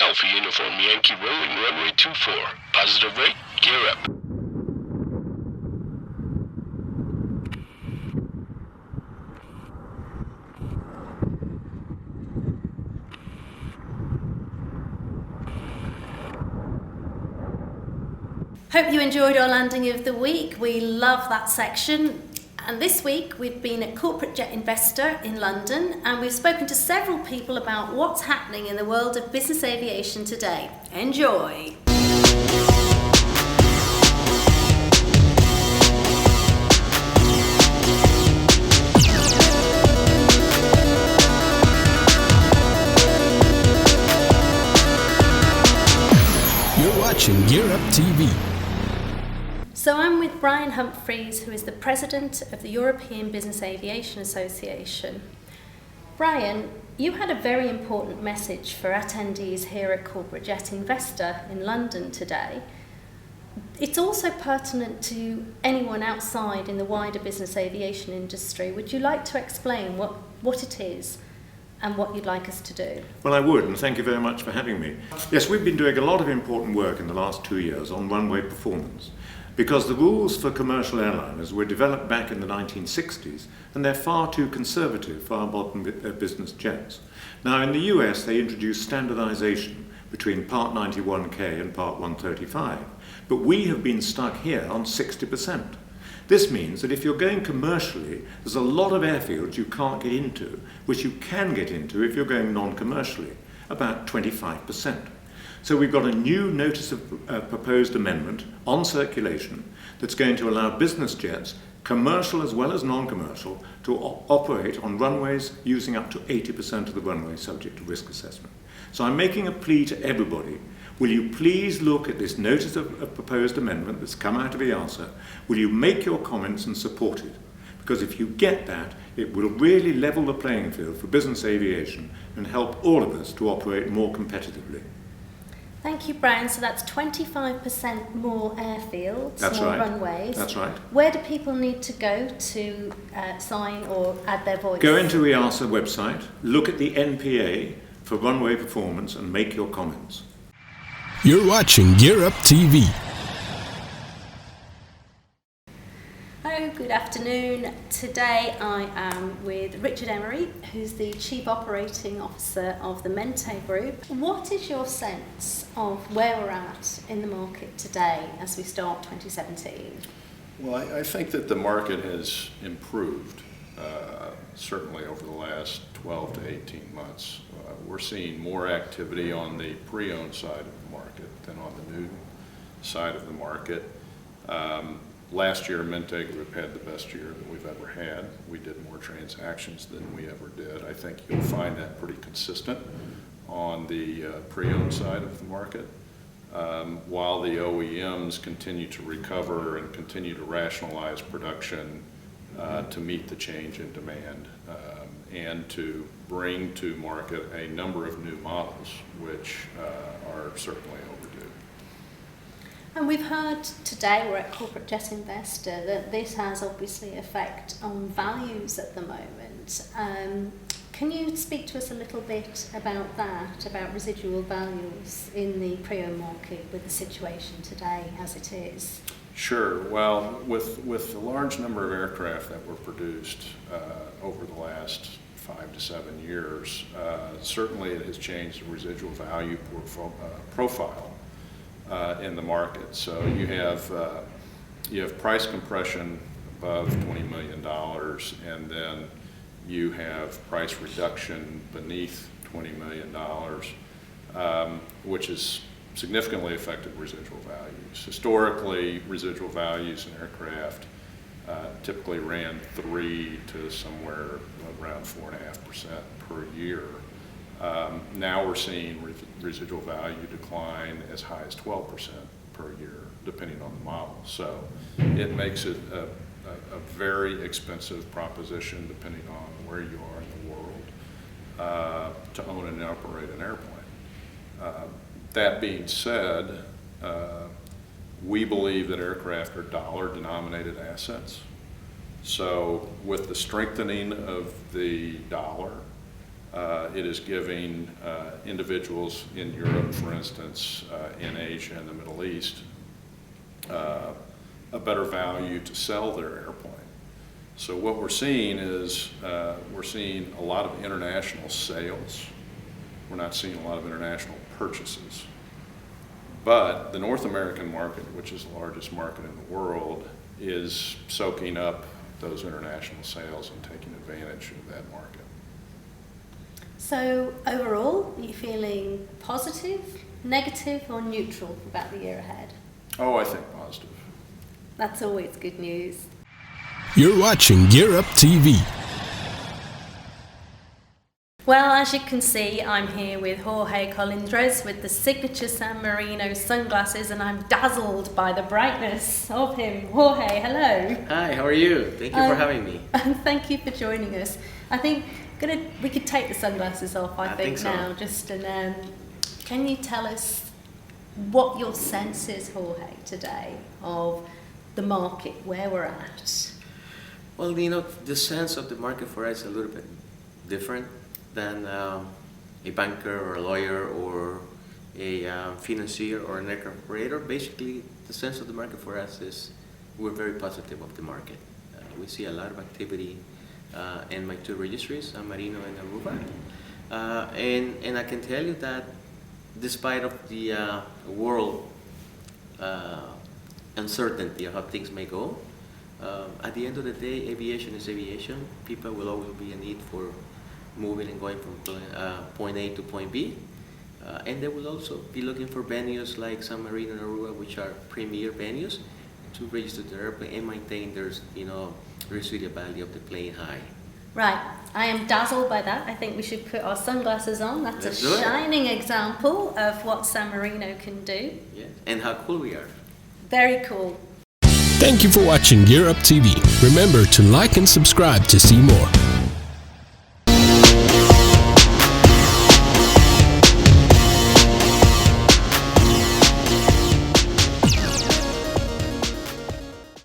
Alpha Uniform Yankee rolling runway 24. Positive rate, gear up. Hope you enjoyed our landing of the week. We love that section. And this week we've been at Corporate Jet Investor in London, and we've spoken to several people about what's happening in the world of business aviation today. Enjoy! You're watching GearUp TV. So I'm with Brian Humphries, who is the President of the European Business Aviation Association. Brian, you had a very important message for attendees here at Corporate Jet Investor in London today. It's also pertinent to anyone outside in the wider business aviation industry. Would you like to explain what it is and what you'd like us to do? Well, I would, and thank you very much for having me. Yes, we've been doing a lot of important work in the last 2 years on runway performance, because the rules for commercial airliners were developed back in the 1960s, and they're far too conservative for our modern business jets. Now, in the US, they introduced standardization between Part 91K and Part 135, but we have been stuck here on 60%. This means that if you're going commercially, there's a lot of airfields you can't get into, which you can get into if you're going non-commercially, about 25%. So we've got a new notice of proposed amendment on circulation that's going to allow business jets, commercial as well as non-commercial, to operate on runways using up to 80% of the runway subject to risk assessment. So I'm making a plea to everybody. Will you please look at this notice of proposed amendment that's come out of EASA? Will you make your comments and support it? Because if you get that, it will really level the playing field for business aviation and help all of us to operate more competitively. Thank you, Brian. So that's 25% more airfields, That's more right. runways. That's right. Where do people need to go to sign or add their voice? Go into EASA website, look at the NPA for runway performance and make your comments. You're watching GearUp TV. Hello, good afternoon. Today I am with Richard Emery, who's the Chief Operating Officer of the Mente Group. What is your sense of where we're at in the market today as we start 2017? Well, I think that the market has improved, certainly over the last 12 to 18 months. We're seeing more activity on the pre-owned side of the market than on the new side of the market. Last year, Mente Group had the best year that we've ever had. We did more transactions than we ever did. I think you'll find that pretty consistent on the pre-owned side of the market. While the OEMs continue to recover and continue to rationalize production to meet the change in demand and to bring to market a number of new models, which are certainly overdue. And we've heard today, we're at Corporate Jet Investor, that this has obviously effect on values at the moment. Can you speak to us a little bit about that, about residual values in the pre-owned market with the situation today as it is? Sure. Well, with the large number of aircraft that were produced over the last 5 to 7 years, certainly it has changed the residual value profile in the market. So you have price compression above $20 million, and then you have price reduction beneath $20 million, which has significantly affected residual values. Historically, residual values in aircraft typically ran 3 to somewhere around 4.5% per year. Now we're seeing residual value decline as high as 12% per year, depending on the model. So it makes it a very expensive proposition, depending on where you are in the world, to own and operate an airplane. That being said, we believe that aircraft are dollar-denominated assets. So with the strengthening of the dollar, It is giving individuals in Europe, for instance, in Asia and the Middle East, a better value to sell their airplane. So what we're seeing is we're seeing a lot of international sales. We're not seeing a lot of international purchases. But the North American market, which is the largest market in the world, is soaking up those international sales and taking advantage of that market. So overall, are you feeling positive, negative, or neutral about the year ahead? Oh, I think positive. That's always good news. You're watching GearUp TV. Well, as you can see, I'm here with Jorge Colindres with the signature San Marino sunglasses, and I'm dazzled by the brightness of him. Jorge, hello. Hi, how are you? Thank you for having me. And thank you for joining us. I think we could take the sunglasses off, I think so. now. Can you tell us what your sense is, Jorge, today of the market, where we're at? Well, you know, the sense of the market for us is a little bit different than a banker or a lawyer or a financier or an aircraft operator. Basically, the sense of the market for us is we're very positive of the market. We see a lot of activity in my two registries, San Marino and Aruba. And I can tell you that despite of the world uncertainty of how things may go, at the end of the day, aviation is aviation. People will always be a need for moving and going from point A to point B. And they will also be looking for venues like San Marino and Aruba, which are premier venues, to register their airplane and maintain their, residual value of the plane high. Right, I am dazzled by that. I think we should put our sunglasses on. That's Let's a do it. shining example of what San Marino can do. Yeah, and how cool we are. Very cool. Thank you for watching GearUp TV. Remember to like and subscribe to see more.